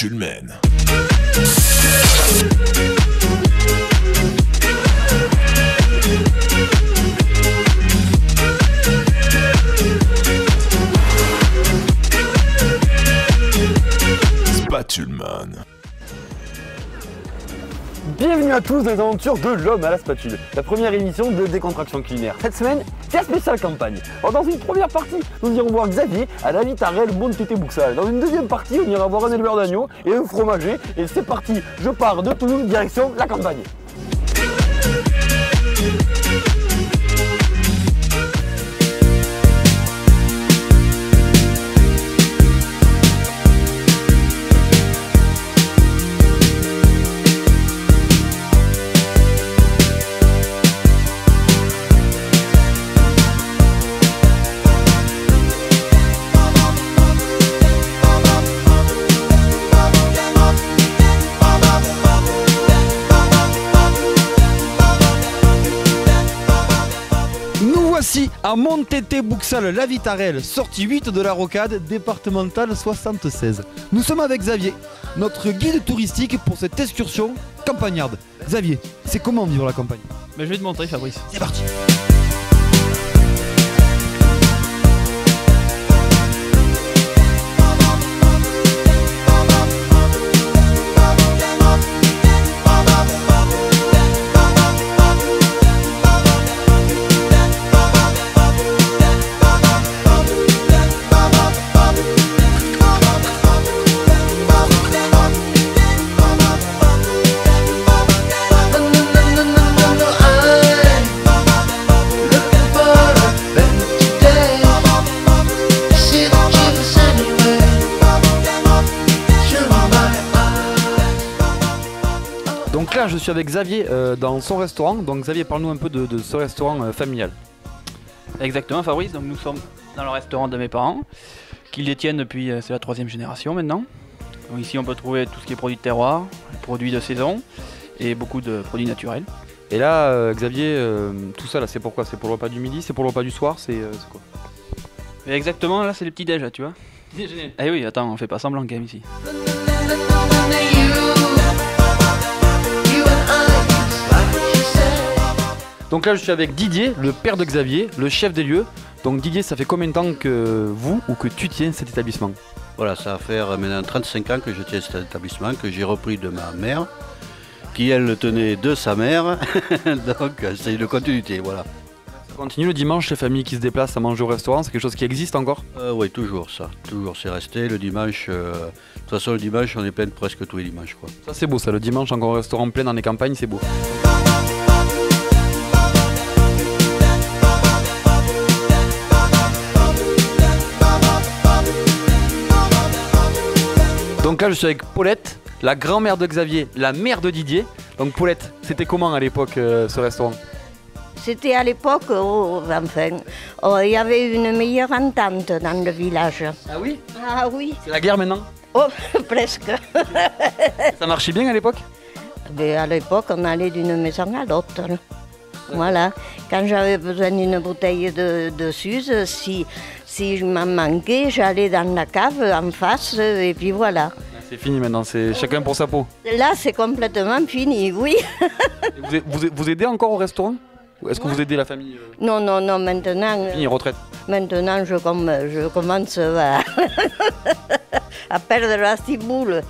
Spatulman. Spatulman. Bienvenue à tous dans les aventures de l'homme à la spatule, la première émission de décontraction culinaire. Cette semaine, c'est la spéciale campagne. Alors dans une première partie, nous irons voir Xavier à la Vitarelle Montété-Bouxal. Dans une deuxième partie, on ira voir un éleveur d'agneaux et un fromager. Et c'est parti, je pars de Toulouse direction la campagne. Voici à Montété-Bouxal, la Vitarelle, sortie 8 de la rocade départementale 76. Nous sommes avec Xavier, notre guide touristique pour cette excursion campagnarde. Xavier, c'est comment vivre la campagne? Je vais te montrer, Fabrice. C'est parti. Donc là je suis avec Xavier dans son restaurant. Donc Xavier, parle-nous un peu de ce restaurant familial. Exactement, Fabrice. Donc nous sommes dans le restaurant de mes parents, qui le détiennent depuis, c'est la 3e génération maintenant. Donc ici on peut trouver tout ce qui est produits de terroir, produits de saison et beaucoup de produits naturels. Et là Xavier, tout ça là c'est pourquoi? C'est pour le repas du midi, c'est pour le repas du soir, c'est quoi? Et exactement, là c'est le petit déj, tu vois. Déjeuner. Eh oui, attends, on fait pas semblant quand même ici. Donc là je suis avec Didier, le père de Xavier, le chef des lieux. Donc Didier, ça fait combien de temps que vous ou que tu tiens cet établissement? Voilà, ça va faire maintenant 35 ans que je tiens cet établissement, que j'ai repris de ma mère, qui elle le tenait de sa mère, donc c'est une continuité, voilà. Ça continue le dimanche, les familles qui se déplacent à manger au restaurant, c'est quelque chose qui existe encore? Oui, toujours ça, toujours c'est resté, le dimanche, de toute façon le dimanche on est plein presque tous les dimanches, quoi. Ça c'est beau ça, le dimanche encore un restaurant plein dans les campagnes, c'est beau. Donc là je suis avec Paulette, la grand-mère de Xavier, la mère de Didier. Donc Paulette, c'était comment à l'époque ce restaurant? C'était à l'époque, il y avait une meilleure entente dans le village. Ah oui? Ah oui. C'est la guerre maintenant? Oh, presque. Ça marchait bien à l'époque? Mais à l'époque, on allait d'une maison à l'autre. Voilà. Quand j'avais besoin d'une bouteille de Suze, si je m'en manquais, j'allais dans la cave en face et puis voilà. C'est fini maintenant, c'est chacun pour sa peau. Là, c'est complètement fini, oui. Vous aidez encore au restaurant? Ou est-ce que vous aidez la famille? Non, maintenant... Fini, retraite. Maintenant, je commence à, à perdre la ciboule.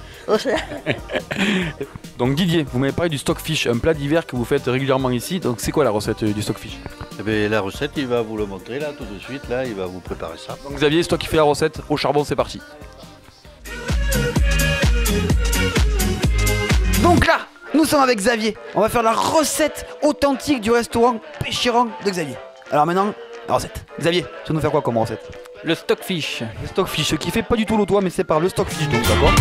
Donc Didier, vous m'avez parlé du stockfish, un plat d'hiver que vous faites régulièrement ici. Donc c'est quoi la recette du stockfish? Eh bien, la recette, il va vous le montrer là tout de suite, là, il va vous préparer ça. Donc Xavier, c'est toi qui fais la recette, au charbon, c'est parti. Donc là, nous sommes avec Xavier. On va faire la recette authentique du restaurant Pêcheron de Xavier. Alors maintenant, la recette. Xavier, tu vas nous faire quoi comme recette? Le stockfish. Le stockfish, ce qui fait pas du tout l'autois, mais c'est par le stockfish, donc d'accord.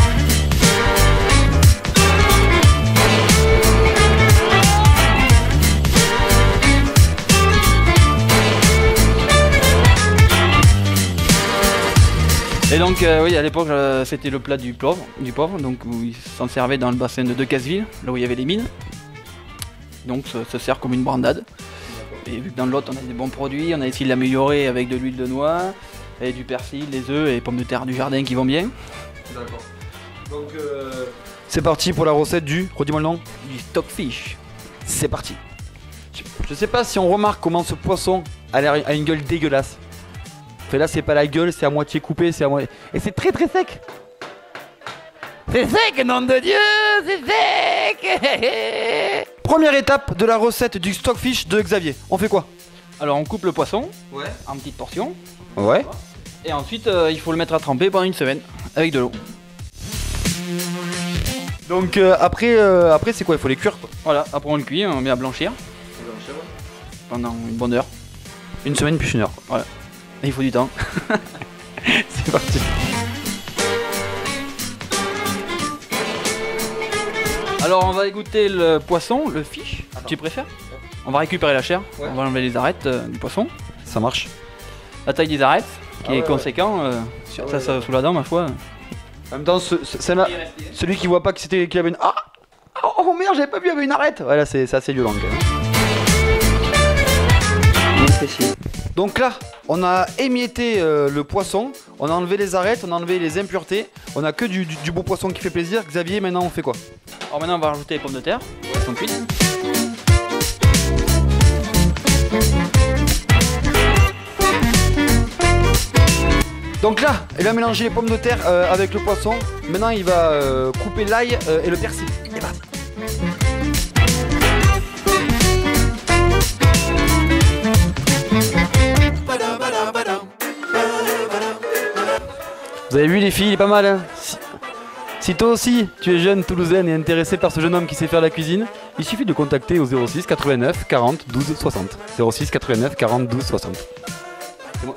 Et donc oui, à l'époque c'était le plat du pauvre, donc où il s'en servait dans le bassin de Decazeville, là où il y avait les mines. Donc ça se sert comme une brandade. Et vu que dans l'autre on a des bons produits, on a essayé de l'améliorer avec de l'huile de noix, et du persil, des œufs et pommes de terre du jardin qui vont bien. Donc c'est parti pour la recette du, redis-moi le nom. Du stockfish. C'est parti. Je sais pas si on remarque comment ce poisson a une gueule dégueulasse. Fait là c'est pas la gueule, c'est à moitié coupé, c'est à moitié... Et c'est très très sec. C'est sec, nom de Dieu, c'est sec. Première étape de la recette du stockfish de Xavier. On fait quoi? Alors on coupe le poisson en petites portions. Ouais. Et ensuite il faut le mettre à tremper pendant une semaine avec de l'eau. Donc après c'est quoi? Il faut les cuire quoi. Voilà, après on le cuit, on met à blanchir. Pendant une bonne heure. Une semaine plus une heure. Voilà. Et il faut du temps. C'est parti. Alors on va égoutter le poisson, le fish, tu préfères? On va récupérer la chair, on va enlever les arêtes du poisson. Ça marche. La taille des arêtes, qui est conséquent, sur ça sous la dent ma foi. En même temps, celui qui voit pas qu'il y avait une... Ah oh merde, j'avais pas vu, il y avait une arête. Ouais là c'est assez violent quand même. Donc là, on a émietté le poisson, on a enlevé les arêtes, on a enlevé les impuretés, on a que du beau poisson qui fait plaisir. Xavier, maintenant on fait quoi? Alors maintenant on va rajouter les pommes de terre, elles sont cuites. Donc là, il va mélanger les pommes de terre avec le poisson. Maintenant il va couper l'ail et le persil. Et parti. Vous avez vu les filles, il est pas mal hein. Si toi aussi tu es jeune toulousaine et intéressé par ce jeune homme qui sait faire la cuisine, il suffit de contacter au 06 89 40 12 60. 06 89 40 12 60.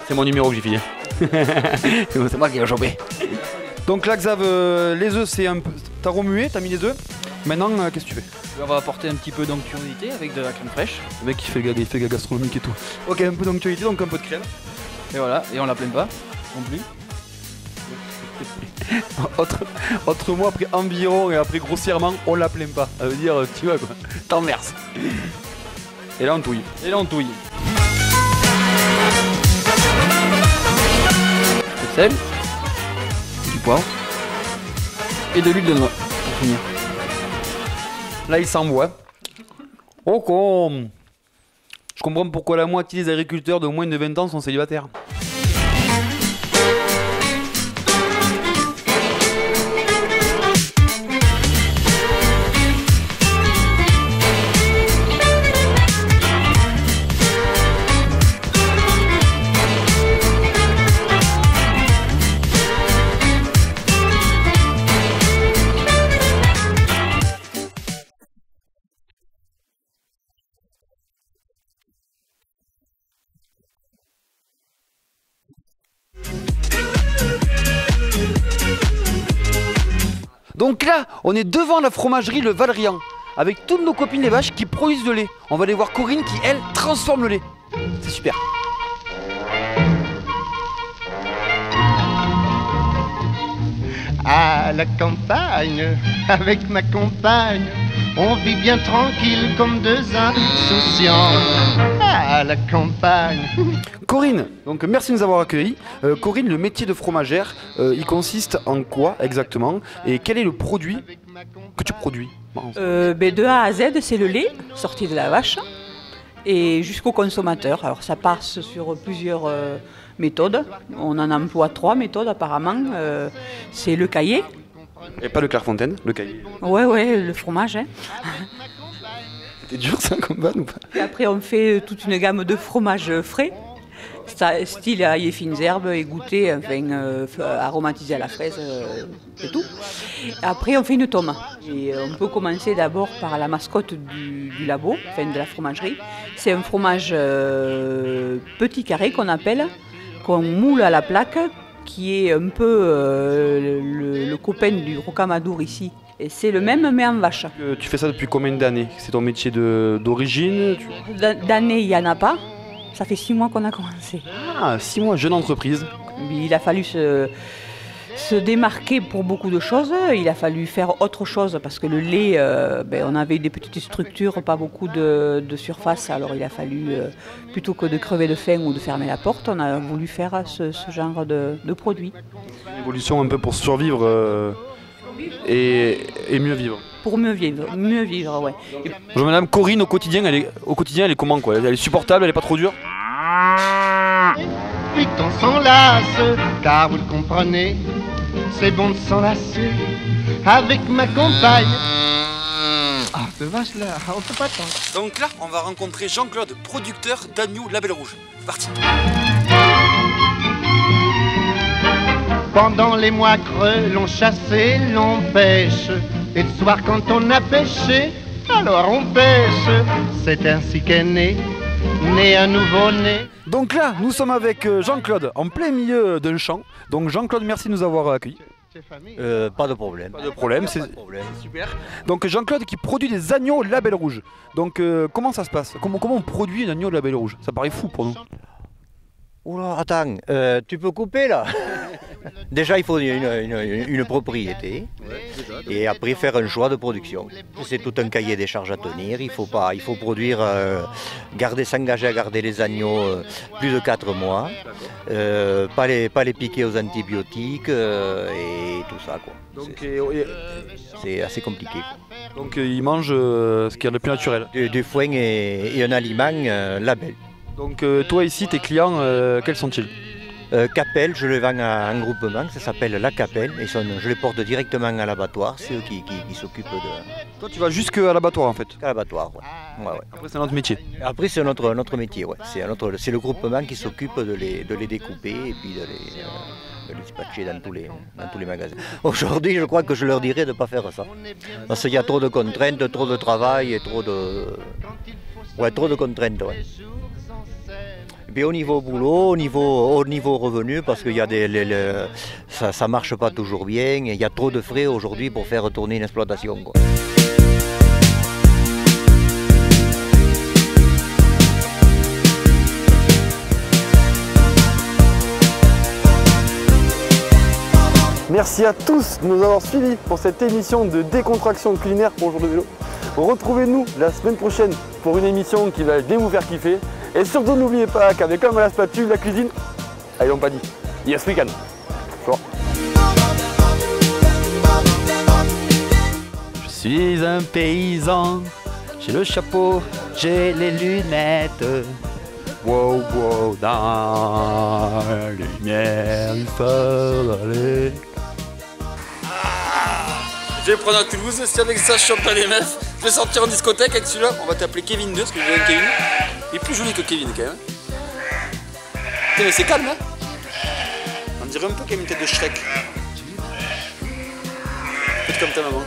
C'est mon numéro que j'ai filé. C'est moi qui l'ai chopé. Donc là Xav, les œufs c'est un peu... T'as remué, t'as mis les œufs. Maintenant qu'est-ce que tu fais? On va apporter un petit peu d'onctuosité avec de la crème fraîche. Le mec qui fait le gars gastronomique et tout. Ok, un peu d'onctuosité, donc un peu de crème. Et voilà, et on la plaint pas non plus. Autre mot après environ et après grossièrement, on la plaint pas. Ça veut dire, tu vois quoi, t'en verses. Et là on touille. Et là on touille. Du sel, du poivre et de l'huile de noix pour finir. Là il s'envoie. Oh con. Je comprends pourquoi la moitié des agriculteurs de moins de 20 ans sont célibataires. Donc là, on est devant la fromagerie Le Valrian, avec toutes nos copines les vaches qui produisent de lait. On va aller voir Corinne qui, elle, transforme le lait. C'est super. À la campagne, avec ma compagne, on vit bien tranquille comme deux insouciants. À la campagne. Corinne, donc merci de nous avoir accueillis. Corinne, le métier de fromagère, il consiste en quoi exactement? Et quel est le produit que tu produis? De A à Z, c'est le lait sorti de la vache et jusqu'au consommateur. Alors ça passe sur plusieurs méthodes. On en emploie 3 méthodes apparemment. C'est le caillé. Et pas le Clairefontaine, le caillé. Ouais, le fromage. Hein. C'était dur ça comme vanne ou pas? Et après on fait toute une gamme de fromages frais. Style ail et fines herbes, égoutté, enfin aromatisé à la fraise et tout. Après on fait une tome. Et on peut commencer d'abord par la mascotte du labo, enfin de la fromagerie. C'est un fromage petit carré qu'on appelle, qu'on moule à la plaque, qui est un peu le copain du rocamadour ici. Et c'est le même mais en vache. Tu fais ça depuis combien d'années? C'est ton métier d'origine? D'années il n'y en a pas. Ça fait 6 mois qu'on a commencé. Ah, 6 mois, jeune entreprise. Il a fallu se démarquer pour beaucoup de choses. Il a fallu faire autre chose parce que le lait, on avait des petites structures, pas beaucoup de surface. Alors il a fallu, plutôt que de crever de faim ou de fermer la porte, on a voulu faire ce genre de produit. Une évolution un peu pour survivre et mieux vivre. Pour mieux vivre, ouais. Bonjour madame, Corinne au quotidien elle est comment quoi? Elle est supportable, elle est pas trop dure? Vite on s'enlace, car vous le comprenez, c'est bon de s'enlacer avec ma compagne. Ah, c'est vache là, on peut pas attendre. Donc là, on va rencontrer Jean-Claude, producteur d'agneau Label Rouge. C'est parti. Pendant les mois creux, l'on chasse et l'on pêche. Et le soir quand on a pêché, alors on pêche. C'est ainsi qu'est né un nouveau-né. Donc là, nous sommes avec Jean-Claude en plein milieu d'un champ. Donc Jean-Claude, merci de nous avoir accueillis. Pas de problème. Pas de problème, c'est super. Donc Jean-Claude qui produit des agneaux Label Rouge. Donc comment ça se passe? Comment on produit un agneau Label Rouge? Ça paraît fou pour nous. Oula, attends, tu peux couper là? Déjà, il faut une propriété et après faire un choix de production. C'est tout un cahier des charges à tenir. Il faut produire, s'engager à garder les agneaux plus de 4 mois, pas les piquer aux antibiotiques et tout ça, quoi. C'est assez compliqué, quoi. Donc ils mangent ce qu'il y a de plus naturel. Du foin et un aliment label. Donc toi ici, tes clients, quels sont-ils? Capelle, je le vends en groupement, ça s'appelle La Capelle, et je les porte directement à l'abattoir, c'est eux qui s'occupent de... Toi tu vas jusqu'à l'abattoir en fait? À l'abattoir, ouais. Ouais. Après c'est notre métier? Après c'est notre métier, ouais. C'est le groupement qui s'occupe de les découper et puis de les dispatcher dans tous les magasins. Aujourd'hui je crois que je leur dirais de ne pas faire ça, parce qu'il y a trop de contraintes, trop de travail et trop de contraintes, ouais. Et puis au niveau boulot, au niveau revenu, parce qu'il y a ça marche pas toujours bien, il y a trop de frais aujourd'hui pour faire tourner une exploitation, quoi. Merci à tous de nous avoir suivis pour cette émission de décontraction culinaire pour Jour de Vélo. Retrouvez-nous la semaine prochaine pour une émission qui va bien vous faire kiffer. Et surtout n'oubliez pas qu'avec L'Homme à la spatule, la cuisine, ils l'ont pas dit. Yes we can. Bon. Je suis un paysan, j'ai le chapeau, j'ai les lunettes. Wow, wow, dans la lumière, il faut aller. Je vais prendre un Toulouse, si avec ça je chope pas les meufs, je vais sortir en discothèque avec celui-là, on va t'appeler Kevin 2 parce que j'ai un Kevin. Il est plus joli que Kevin quand même. Putain mais c'est calme hein. On dirait un peu comme une tête de Shrek. Faites comme ta maman.